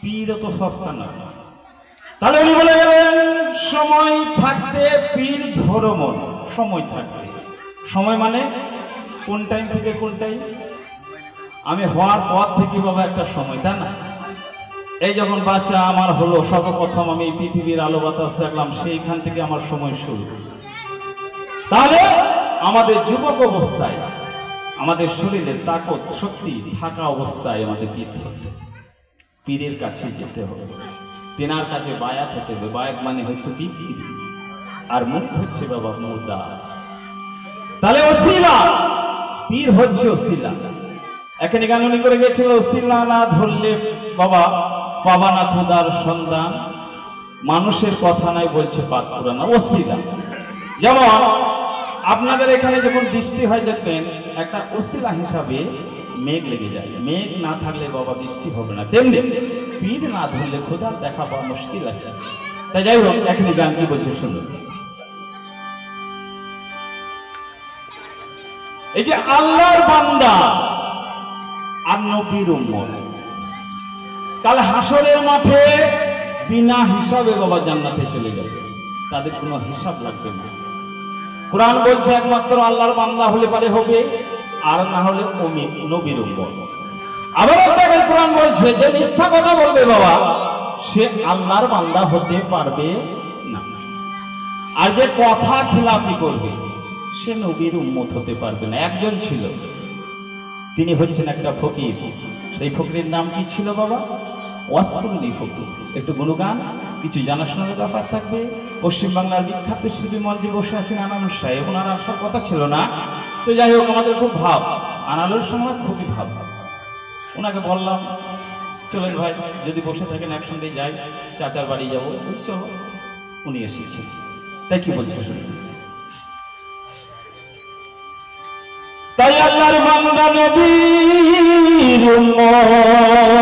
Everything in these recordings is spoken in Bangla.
পীর তো সস্তা না। তাহলে উনি বলে গেলেন সময় থাকতে পীর ধরো মন। সময় থাকতে, সময় মানে কোন টাইম থেকে কোন টাইম? আমি হওয়ার পর থেকে বাবা একটা সময়, তাই না? এই যখন বাচ্চা আমার হলো, সর্বপ্রথম আমি এই পৃথিবীর আলো বাতাস দেখলাম, সেইখান থেকে আমার সময় শুরু। তাহলে আমাদের যুবক অবস্থায় আমাদের শরীরে তাকত শক্তি থাকা অবস্থায় আমাদের পীরের কাছে যেতে হবে, তেনার কাছে বায়াত হতে হবে। বায়াত মানে হচ্ছে বিক্রি, আর মুখ হচ্ছে বাবা মুর্দা। তাহলে ওসিলা, পীর হচ্ছে ওসিলা। এখানে গান উনি করে গেছিল, ওসিলা না ধরলে বাবা পাবা না খোদার সন্ধান, মানুষের কথা নাই বলছে পাক পুরানা। ওসিলা যেমন আপনাদের এখানে যখন বৃষ্টি হয় দেখবেন একটা ওসিলা হিসাবে মেঘ লেগে যায়, মেঘ না থাকলে বাবা বৃষ্টি হবে না। তেমনি পীর না ধরলে খোদার দেখা পাওয়া মুশকিল আছে। তাই যাই হোক, এখানে গান কি বলছে শুনুন। এই যে আল্লাহর বান্দা আর নবীর উম্মত কাল হাসরের মাঠে বিনা হিসাবে বাবা জান্নাতে চলে যাবে, তাদের কোনো হিসাব লাগবে না। কোরআন বলছে একমাত্র আল্লাহর বান্দা হলে পারে হবে, আর না হলে নবীর উম্মত। আবার একটা কোরআন বলছে যে মিথ্যা কথা বলবে বাবা সে আল্লাহর বান্দা হতে পারবে না, আর যে কথা খিলাফি করবে সে নবীর উম্মত হতে পারবে না। একজন ছিল, তিনি হচ্ছেন একটা ফকির। সেই ফকিরের নাম কি ছিল বাবা? ওয়াসকুল্লি ফকির। একটু গুণগান, কিছু জানাশোনার ব্যাপার থাকবে। পশ্চিমবাংলার বিখ্যাত শিল্পী মঞ্চে বসে আছেন আনালুর সাহেব, ওনার আসার কথা ছিল না, তো যাই হোক আমাদের খুব ভাব, আনালুর সময় খুবই ভাব। ওনাকে বললাম চলেন ভাই, যদি বসে থাকেন একসঙ্গে যাই, চাচার বাড়ি যাবো। চলো, উনি এসেছেন। তাই কি বলছে শুনুন। তাই আল্লাহর বান্দা নবীর উম্মত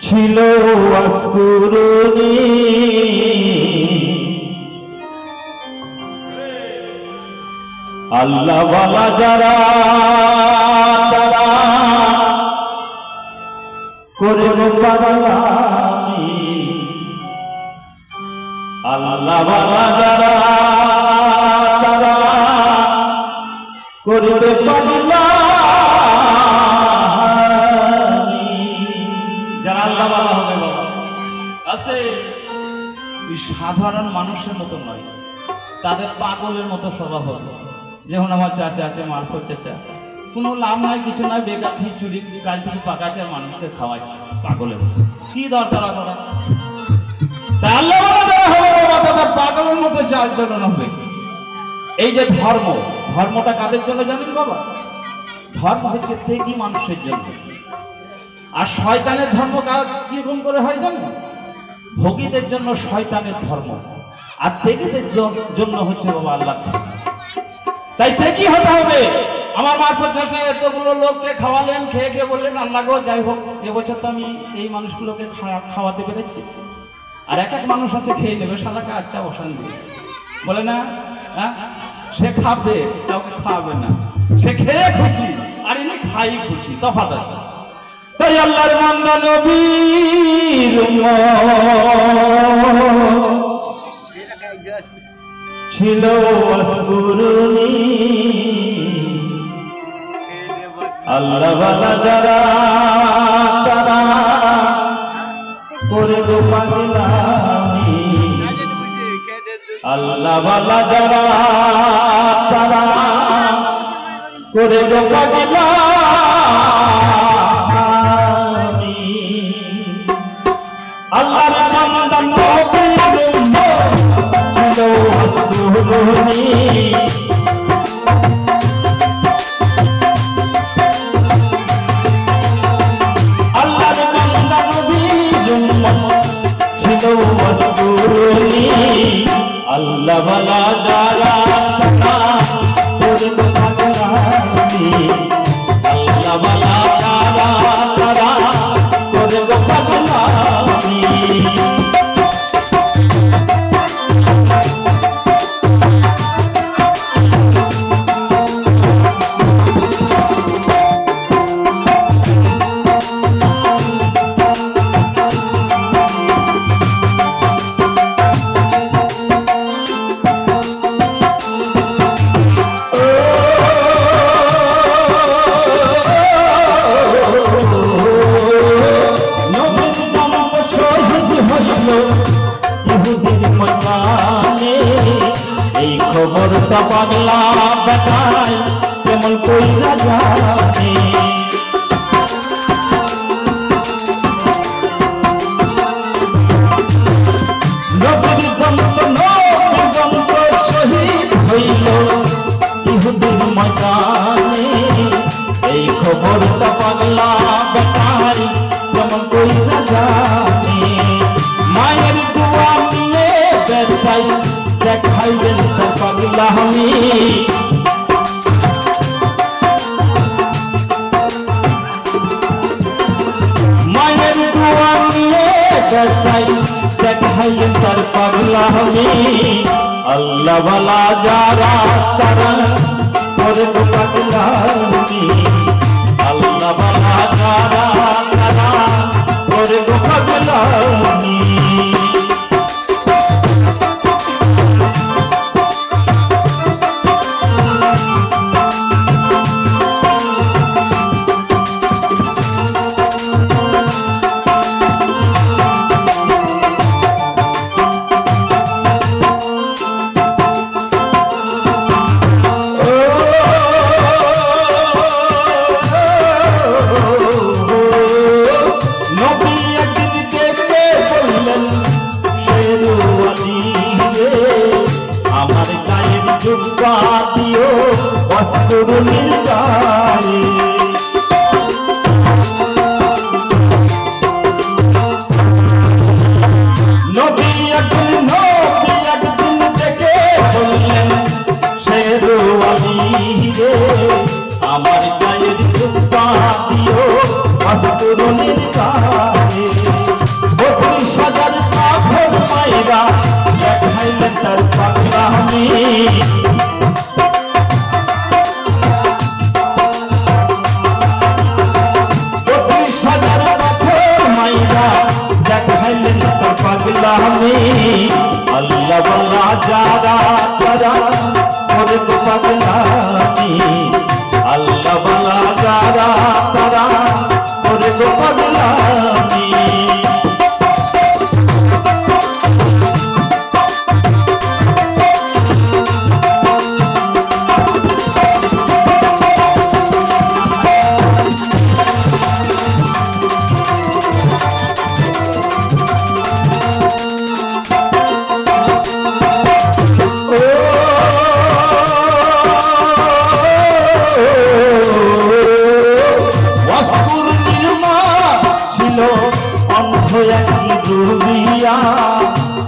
ছিল ওয়াসকুরুনি, আল্লাহ ওয়ালা যারা তারা করল পাগলামি, আল্লাহ ওয়ালা যারা তারা করবে পাগলামি। যারা আল্লাহ ওয়ালা হবে বাবা আছে, সাধারণ মানুষের মতো নয়, তাদের পাগলের মতো স্বভাব হবে। যেমন আমার চাচা আছে, মারফত চাচা, কোনো লাভ নাই, কিছু নাই, বেকার খিচুড়ি কাল থেকে পাকাচ্ছে আর মানুষকে খাওয়াচ্ছে, পাগলের মতো। কি দরকার করা? তা আল্লাহ যারা হবে বাবা তাদের পাগলের মতো চালচলন হবে। এই যে ধর্ম, ধর্মটা কাদের জন্য জানেন বাবা? ধর্ম হচ্ছে ত্যাগী মানুষের জন্য। আর শয়তানের ধর্ম কিরকম করে হয় জানেন? ভোগীদের জন্য শয়তানের ধর্ম, আর ত্যাগীদের জন্য হচ্ছে বাবা আল্লাহ। তাই ত্যাগী হতে হবে। আমার মারফত চাচা এতগুলো লোককে খাওয়ালেন, খেয়ে খেয়ে বললেন আল্লাহ গো যাই হোক এবছর তো আমি এই মানুষগুলোকে খাওয়াতে পেরেছি। আর এক এক মানুষ আছে খেয়ে নেবে, শালাকে আচ্ছা বসান দিয়েছে, বলে না হ্যাঁ সে খাবে, কাউকে খাওয়াবে না, সে খেয়ে খুশি আর ইনি খাই খুশি, তফাৎ আছে। তাই আল্লাহর বান্দা নবীর উম্মত ছিল ওয়াসকুরুনি, আল্লাহ ওয়ালা যারা তারা করবে পাগলামি, আল্লাহ ওয়ালা যারা তারা করবে পাগলামি। আল্লাহর বান্দা নবীর উম্মত ছিল ওয়াসকুরুনি, আল্লাহর বান্দা নবীর উম্মত ছিল ওয়াসকুরুনি, আল্লাহ ওয়ালা যারা তারা করবে পাগলামি, আল্লাহ ওয়ালা যারা তারা করবে পাগলামি। বেটাই কেমন কইরা জানি নবীর দন্ত শহীদ হইল ইহুদির ময়দানে এই খবরটা পাগলা বেটাই কেমন কইরা জানি মায়ের দোয়া নিয়ে বেটাই দেখাইলেন তার পাগলা আমি মায়ের দোয়া নিয়ে বেটাই দেখাইলেন তার পাগলা আমি আল্লাহ ওয়ালা যারা তারা করে তো পাগলা আমি আল্লাহ ওয়ালা যারা তারা করে তো পাগলা আমি আমার গায়ের জুব্বা দিও অস্ত্রনীল গায়ে 32,000 পাথর মাইরা দেখাইলেন তার পাগলা আমি 32,000 পাথর মাইরা দেখাইলেন তার পাগলা আমি আল্লাহ ওয়ালা যারা তারা করে তো পাগলা আমি আল্লাহ ওয়ালা যারা তারা করে তো পাগলা আমি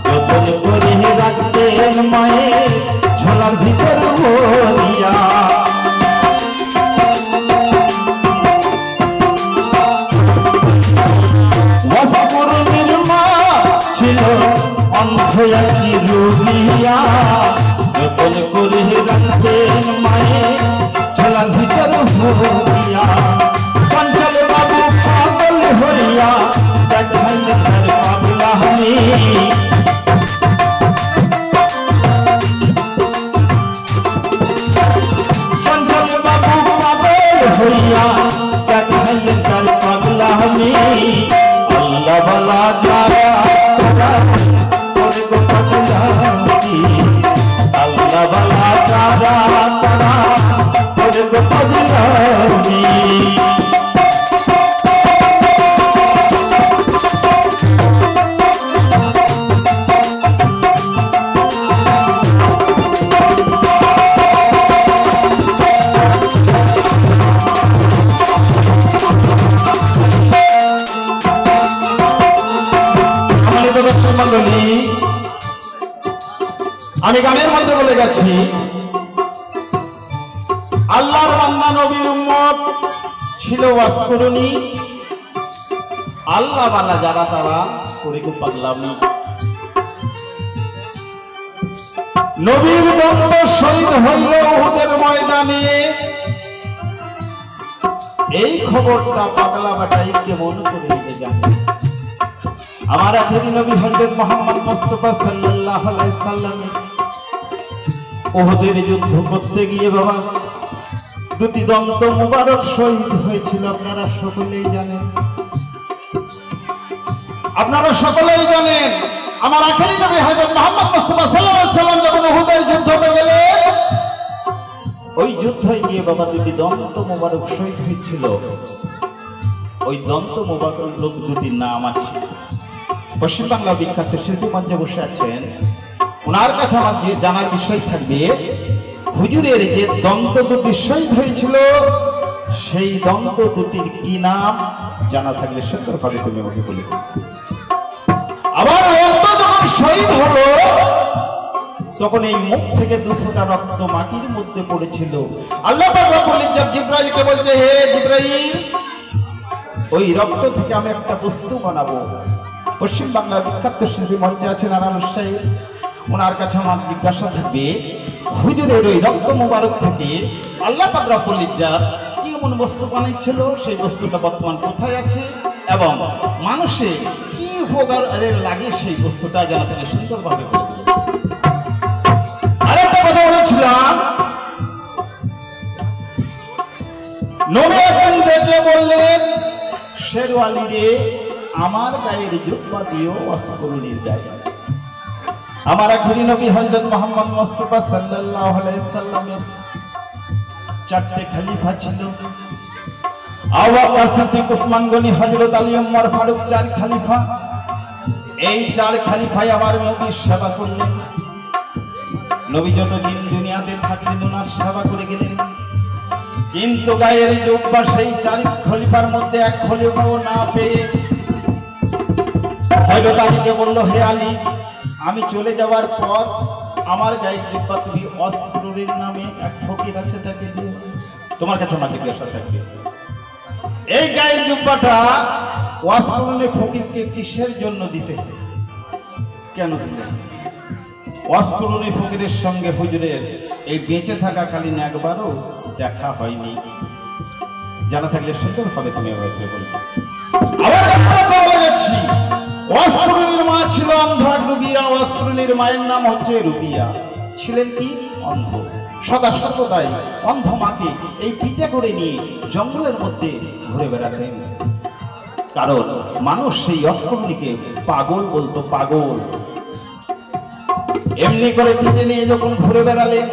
যতন করে রাখতেন মায়ের ঝোলার ভিতর ভরিয়া ওয়াসকুরনির মা ছিল অন্ধ একটি রুবিয়া যতন করে রাখতেন মায়ের ঝোলার ভিতর ভরিয়া চঞ্চল বাবু পাগল হইয়া দেখাইলেন তার পাগলা আমি চঞ্চল বাবু পাগল হইয়া দেখাইলেন তার পাগলা আমি আল্লাহ ওয়ালা যারা করে গো পাগলা আমি আল্লাহ ওয়ালা যারা তারা করে গো পাগলা আমি আমি গানের মধ্যে বলে গেছি আল্লাহর বান্দা নবীর উম্মত ছিল ওয়াসকুরুনি আল্লাহ ওয়ালা যারা তারা করে গো পাগলামি নবীর দন্ত শহীদ হইল উহুদের ময়দানে এই খবরটা পাগলা বেটাই কেমন করে জানে আমার আখেরি নবী হযরত মুহাম্মদ মুস্তাফা সাল্লাল্লাহু আলাইহি সাল্লাম উহুদের যুদ্ধ করতে গিয়ে বাবা দুটি দন্ত মুবারক শহীদ হয়েছিল আপনারা সকলেই জানেন আমার আখেরি নবী হযরত মুহাম্মদ মুস্তাফা সাল্লাল্লাহু আলাইহি সাল্লাম যখন উহুদের যুদ্ধতে গেলেন ওই যুদ্ধে গিয়ে বাবা দুটি দন্ত মোবারক শহীদ হয়েছিল। ওই দন্ত মোবারক লোক দুটির নাম আছে। পশ্চিমবাংলা বিখ্যাত শিল্পী মঞ্চে বসে আছেন, ওনার কাছে আমার যে জানার বিষয় থাকবে, হুজুরের যে দন্ত দুটি শহীদ হয়েছিল সেই দন্ত দুটির কি নাম জানা থাকলে সুন্দরভাবে তুমি আমাকে বলে। আবার রক্ত যখন শহীদ হলো তখন এই মুখ থেকে 2 ফোঁটা রক্ত মাটির মধ্যে পড়েছিল। আল্লাহ পাক রব্বুল ইজ্জত জিবরাইলকে বলছে, হে জিবরাইল, ওই রক্ত থেকে আমি একটা বস্তু বানাবো। পশ্চিম বাংলার বিখ্যাত শিল্পী মঞ্চে আছেন নারায়ণ সাহেব, ওনার কাছে আমার জিজ্ঞাসা থাকবে, হুজুরের ওই রক্ত মোবারক থেকে আল্লাহ পাক রব্বুল ইজ্জত কি এমন বস্তু বানাইছিল, সেই বস্তুটা বর্তমান কোথায় আছে এবং মানুষে কি উপকারে লাগে সেই বস্তুটা জানা থেকে সুন্দরভাবে বলে। আরেকটা কথা বলেছিলাম, নবী একদিন দেখে বললেন, শেরওয়ালি রে, আমার গায়ের জুব্বা দিও ওয়াসকুরুনির গায়ে। আমার আখিরি নবী হযরত মুহাম্মদ মুস্তাফা সাল্লাল্লাহু আলাইহি সাল্লামের 4টে খলিফা ছিল। আবু বকর সিদ্দিক, উসমান গনি, হযরত আলী, ওমর ফারুক, 4 খলিফা। এই 4 খলিফাই আমার নবীর সেবা করলেন। নবী যতদিন দুনিয়াতে থাকলেন ওনার সেবা করে গেলেন, কিন্তু গায়ের জুব্বা সেই 4 খলিফার মধ্যে 1 খলিফাও না পেয়ে হযরত আলীকে বলল, হে আলী, আমি চলে যাওয়ার পর আমার গায়ের জুব্বা তুমি ওয়াসকুরুনির নামে এক ফকির আছে তাকে দিও। তোমার কাছে আমাকে জিজ্ঞাসা থাকবে, এই গায়ের জুব্বাটা ওয়াসকুরুনির ফকিরকে কিসের জন্য দিতে, কেন দিলেন? ওয়াসকুরুনি ফকিরের সঙ্গে হুজুরের এই বেঁচে থাকাকালীন একবারও দেখা হয়নি। জানা থাকলে সুন্দর হবে তুমি আমাকে বলবে। আবার কথা বলে গেছি, ওয়াসকুরুনির মা ছিল অন্ধ রুবিয়া। ওয়াসকুরুনির মায়ের নাম হচ্ছে রুবিয়া। ছিলেন কি? অন্ধ। সদা সর্বদাই অন্ধ মাকে এই পিঠে করে নিয়ে জঙ্গলের মধ্যে ঘুরে বেড়াতেন, কারণ মানুষ সেই ওয়াসকুরুনিকে পাগল বলতো, পাগল। এমনি করে পিঠে নিয়ে যখন ঘুরে বেড়ালেন,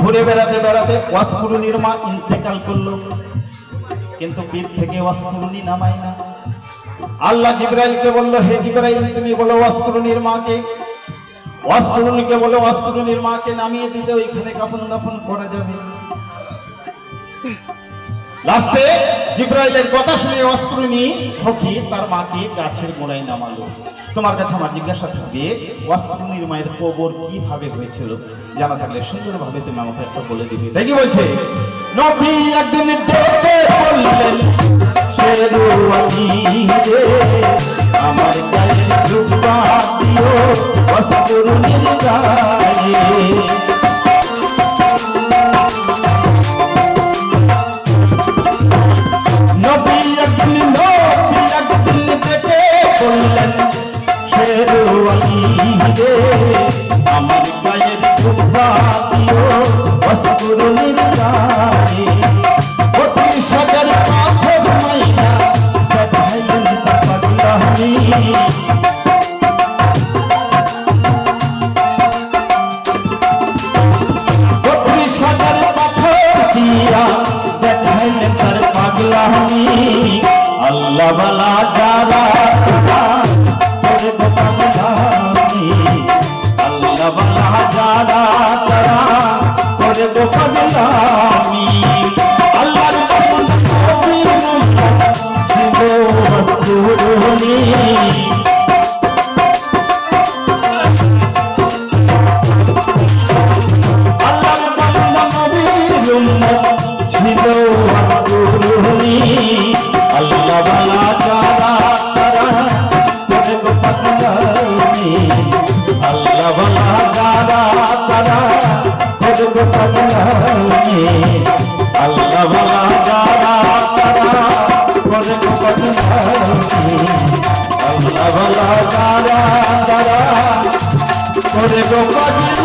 ঘুরে বেড়াতে বেড়াতে ওয়াসকুরুনির মা ইন্তেকাল করলো, কিন্তু পীর থেকে ওয়াসকুরুনি নামায় না। আল্লাহ জিবরাইলকে বলল, হে জিবরাইল, তুমি বলো ওয়াসকুরুনির মাকে, ওয়াসকুরুনিকে বলো ওয়াসকুরুনির মাকে নামিয়ে দিতে, ওইখানে কাফন দাফন করা যাবে। লাস্টে জিবরাইলের কথা শুনে ওয়াসকুরুনি ফকির তার মাকে গাছের গোড়ায় নামালো। তোমার কাছে আমার জিজ্ঞাসা থাকবে, ওয়াসকুরুনির মায়ের কবর কিভাবে হয়েছিল? জানা থাকলে সুন্দরভাবে তুমি আমাকে একটা বলে দিবে। তাই কি বলছে, নবী একদিন ডেকে বললেন, শেরওয়ালি রে, আমার গায়ের জুব্বা দিও ওয়াসকুরুনির গায়ে। নবী একদিন ডেকে বললেন, শেরওয়ালি রে, আমার গায়ের জুব্বা দিও ওয়াসকুরুনির গায়ে। 32,000 পাথর মাইনা দেখাইলেন তার পাগলামি। 32,000 পাথর দিয়া দেখাইলেন তার পাগলামি। আল্লাহ বালা যারা করে গো পাগলামি, আল্লাহ বালা যারা তারা করে গো পাগলামি। আল্লাহর নবীর ছিল ওয়াসকুরুনি, আল্লাহর নবীর ছিল ওয়াসকুরুনি। আল্লাহ বালা যারা তারা করে গো পাগলামি, আল্লাহ বালা যারা তারা করে গো পাগলামি। আল্লাহ বালা যারা তারা করে গো পাগলামি, আল্লাহ বালা যারা তারা করে গো পাগলামি।